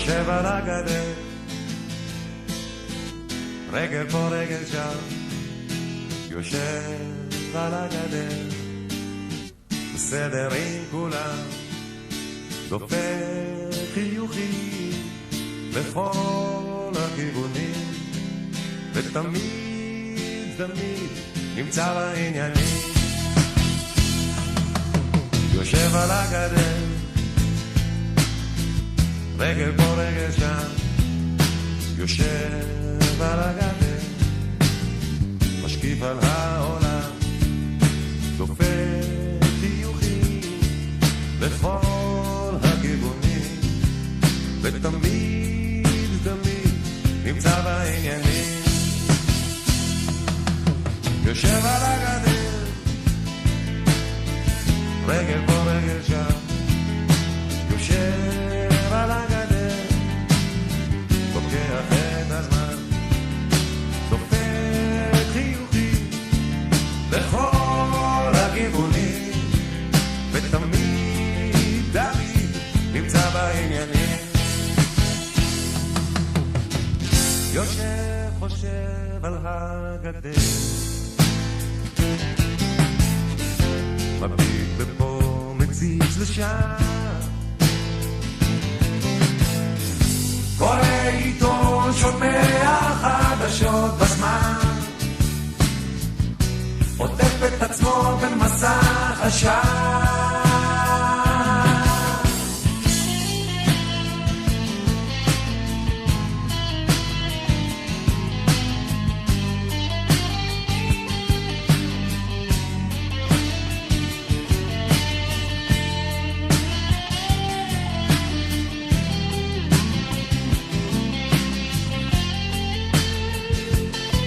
יושב על הגדר, רגל פה רגל שם, יושב על הגדר, בסדר עם כולם, דופק חיוכים לכל הכיוונים, ותמיד תמיד נמצא בעניינים. יושב על הגדר, רגל פה רגל שם, יושב על הגדר, משקיף על העולם, דופק חיוכים לכל הכיוונים, ותמיד תמיד נמצא בעניינים. יושב על הגדר, רגל פה רגל שם, יושב על הגדר, לוקח את הזמן, דופק חיוכים לכל הכיוונים, ותמיד תמיד נמצא בעניינים. יושב חושב על הגדר, מביט ופה מציץ לשם, קורא עיתון, שומע חדשות בזמן, עוטף את עצמו במסך עשן.